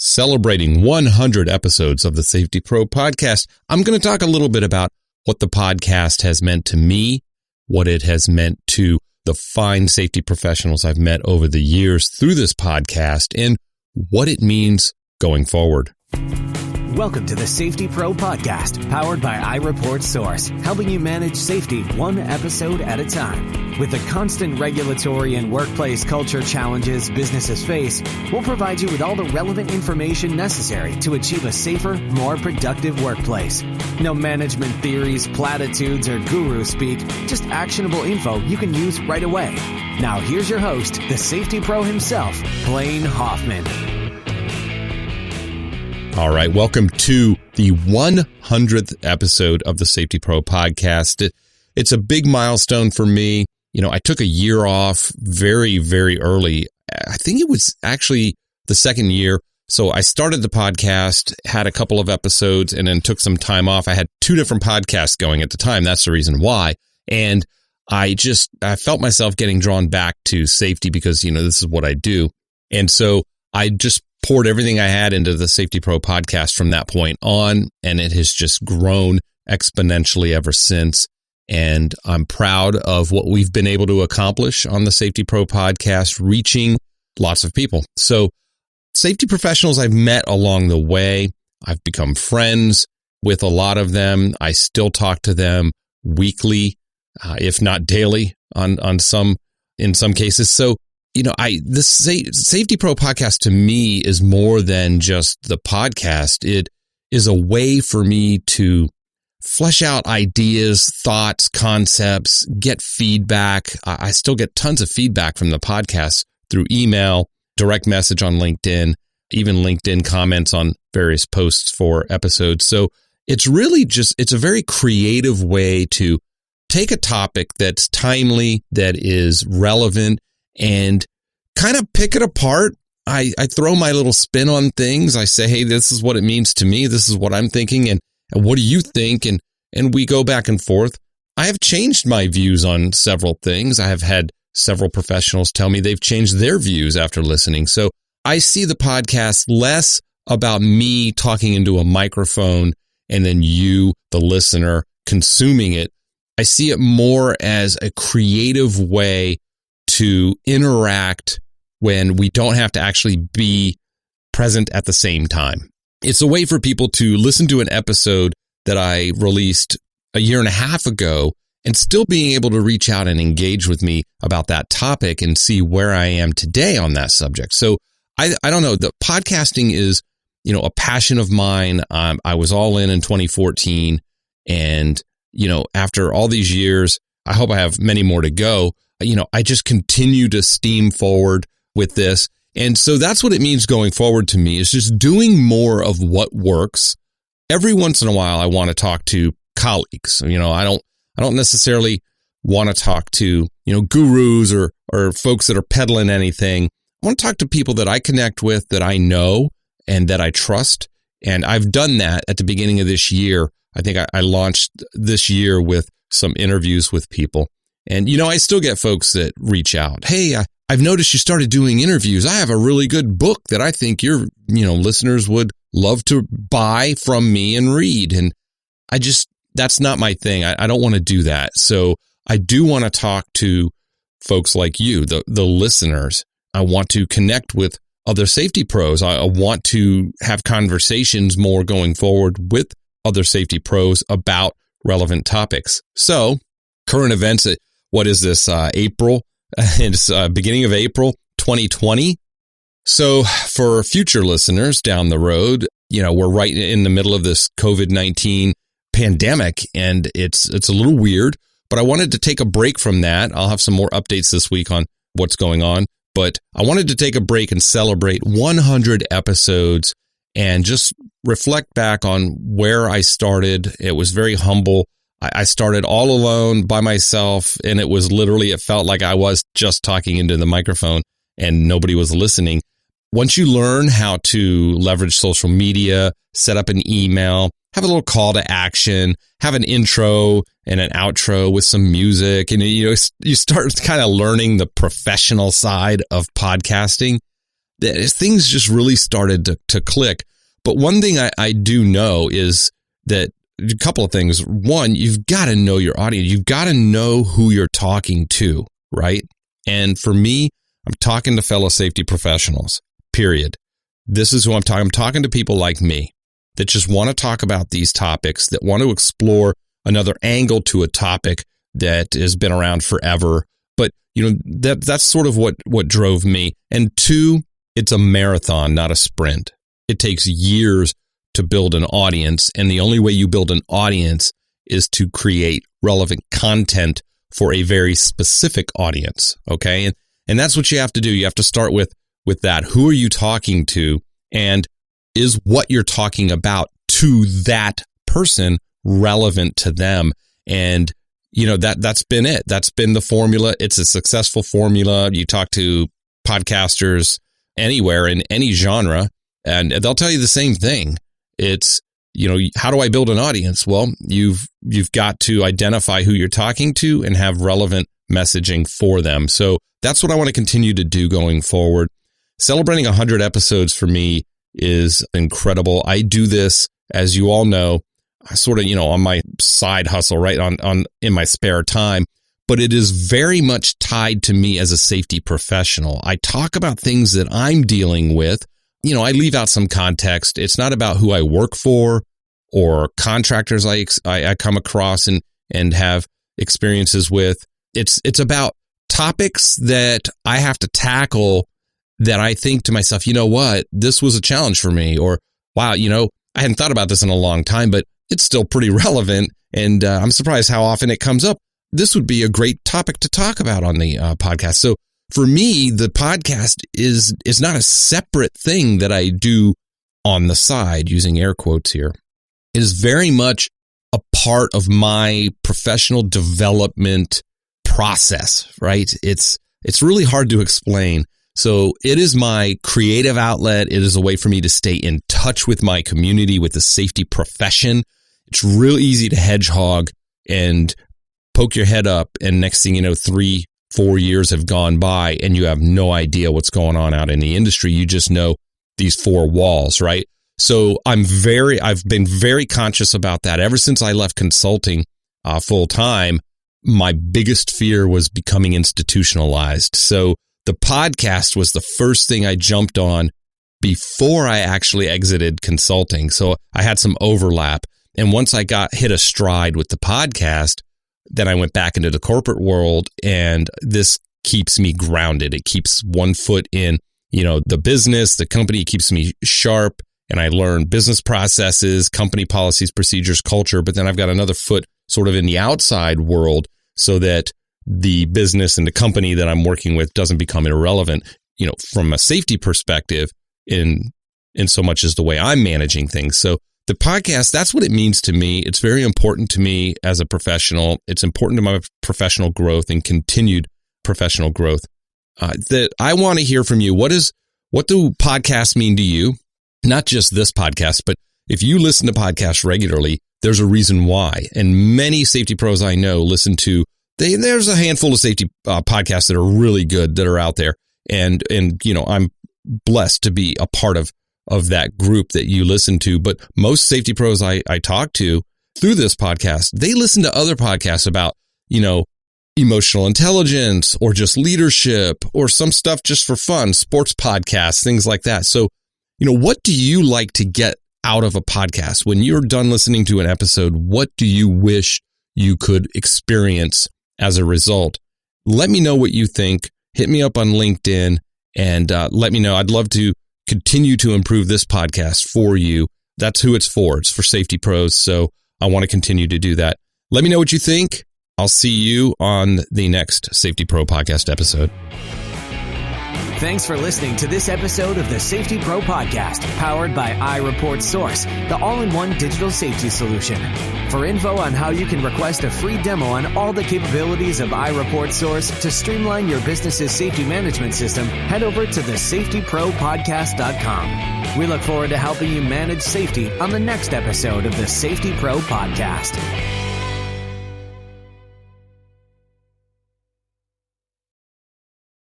celebrating 100 episodes of the Safety Pro podcast, I'm going to talk a little bit about what the podcast has meant to me, what it has meant to the fine safety professionals I've met over the years through this podcast, and what it means going forward. Welcome to the Safety Pro podcast, powered by iReport Source, helping you manage safety one episode at a time. With the constant regulatory and workplace culture challenges businesses face, we'll provide you with all the relevant information necessary to achieve a safer, more productive workplace. No management theories, platitudes, or guru speak, just actionable info you can use right away. Now here's your host, the Safety Pro himself, Blaine Hoffman. All right, welcome to the 100th episode of the Safety Pro podcast. It's a big milestone for me. You know, I took a year off very, very early. I think it was actually the second year. So I started the podcast, had a couple of episodes, and then took some time off. I had two different podcasts going at the time. That's the reason why. And I felt myself getting drawn back to safety because, you know, this is what I do. And so I just poured everything I had into the Safety Pro podcast from that point on, and it has just grown exponentially ever since. And I'm proud of what we've been able to accomplish on the Safety Pro podcast, reaching lots of people. So safety professionals I've met along the way, I've become friends with a lot of them. I still talk to them weekly, if not daily in some cases. So, you know, this Safety Pro podcast to me is more than just the podcast. It is a way for me to flesh out ideas, thoughts, concepts, get feedback. I still get tons of feedback from the podcast through email, direct message on LinkedIn, even LinkedIn comments on various posts for episodes. So it's really it's a very creative way to take a topic that's timely, that is relevant, and kind of pick it apart. I throw my little spin on things. I say, hey, this is what it means to me. This is what I'm thinking. And what do you think? And we go back and forth. I have changed my views on several things. I have had several professionals tell me they've changed their views after listening. So I see the podcast less about me talking into a microphone and then you, the listener, consuming it. I see it more as a creative way to interact when we don't have to actually be present at the same time. It's a way for people to listen to an episode that I released a year and a half ago and still being able to reach out and engage with me about that topic and see where I am today on that subject. So I don't know, the podcasting is, you know, a passion of mine. I was all in 2014, and, you know, after all these years, I hope I have many more to go. You know, I just continue to steam forward with this. And so that's what it means going forward to me, is just doing more of what works. Every once in a while, I want to talk to colleagues. You know, I don't necessarily want to talk to, you know, gurus or folks that are peddling anything. I want to talk to people that I connect with, that I know and that I trust. And I've done that at the beginning of this year. I think I launched this year with some interviews with people. And, you know, I still get folks that reach out. Hey, I've noticed you started doing interviews. I have a really good book that I think your, you know, listeners would love to buy from me and read. And that's not my thing. I don't want to do that. So I do want to talk to folks like you, the listeners. I want to connect with other safety pros. I want to have conversations more going forward with other safety pros about relevant topics. So current events, what is this, April? It's beginning of April 2020. So for future listeners down the road, you know, we're right in the middle of this COVID-19 pandemic, and it's a little weird, but I wanted to take a break from that. I'll have some more updates this week on what's going on, but I wanted to take a break and celebrate 100 episodes and just reflect back on where I started. It was very humble. I started all alone by myself, and it felt like I was just talking into the microphone and nobody was listening. Once you learn how to leverage social media, set up an email, have a little call to action, have an intro and an outro with some music, and you start kind of learning the professional side of podcasting, things just really started to click. But one thing I do know is that a couple of things. One, you've got to know your audience. You've got to know who you're talking to, right? And for me, I'm talking to fellow safety professionals, period. This is who I'm talking. I'm talking to people like me that just want to talk about these topics, that want to explore another angle to a topic that has been around forever. But, that's sort of what drove me. And two, it's a marathon, not a sprint. It takes years to build an audience. And the only way you build an audience is to create relevant content for a very specific audience. Okay. And that's what you have to do. You have to start with that. Who are you talking to? And is what you're talking about to that person relevant to them? And, that's been it. That's been the formula. It's a successful formula. You talk to podcasters anywhere in any genre, and they'll tell you the same thing. It's, how do I build an audience? Well, you've got to identify who you're talking to and have relevant messaging for them. So that's what I want to continue to do going forward. Celebrating 100 episodes for me is incredible. I do this, as you all know, sort of, on my side hustle, right, on in my spare time. But it is very much tied to me as a safety professional. I talk about things that I'm dealing with. I leave out some context. It's not about who I work for or contractors I come across and have experiences with. It's about topics that I have to tackle that I think to myself, what, this was a challenge for me, or wow, I hadn't thought about this in a long time, but it's still pretty relevant. And I'm surprised how often it comes up. This would be a great topic to talk about on the podcast. So for me, the podcast is not a separate thing that I do on the side, using air quotes here. It is very much a part of my professional development process, right? It's really hard to explain. So it is my creative outlet. It is a way for me to stay in touch with my community, with the safety profession. It's real easy to hedgehog and poke your head up, and next thing you know, 3-4 years have gone by and you have no idea what's going on out in the industry. You just know these four walls, right? So I've been very conscious about that. Ever since I left consulting full time, my biggest fear was becoming institutionalized. So the podcast was the first thing I jumped on before I actually exited consulting. So I had some overlap. And once I hit a stride with the podcast, then I went back into the corporate world, and this keeps me grounded. It keeps one foot in, the business, the company. Keeps me sharp, and I learn business processes, company policies, procedures, culture. But then I've got another foot sort of in the outside world, so that the business and the company that I'm working with doesn't become irrelevant, from a safety perspective in so much as the way I'm managing things. So the podcast, that's what it means to me. It's very important to me as a professional. It's important to my professional growth and continued professional growth. That I want to hear from you. What do podcasts mean to you? Not just this podcast, but if you listen to podcasts regularly, there's a reason why. And many safety pros I know listen to, there's a handful of safety podcasts that are really good that are out there. And I'm blessed to be a part of that group that you listen to. But most safety pros I talk to through this podcast, they listen to other podcasts about, emotional intelligence or just leadership or some stuff just for fun, sports podcasts, things like that. So, what do you like to get out of a podcast? When you're done listening to an episode, what do you wish you could experience as a result? Let me know what you think. Hit me up on LinkedIn and let me know. I'd love to continue to improve this podcast for you. That's who it's for. It's for safety pros. So I want to continue to do that. Let me know what you think. I'll see you on the next Safety Pro podcast episode. Thanks for listening to this episode of the Safety Pro Podcast, powered by iReport Source, the all-in-one digital safety solution. For info on how you can request a free demo on all the capabilities of iReport Source to streamline your business's safety management system, head over to thesafetypropodcast.com. We look forward to helping you manage safety on the next episode of the Safety Pro Podcast.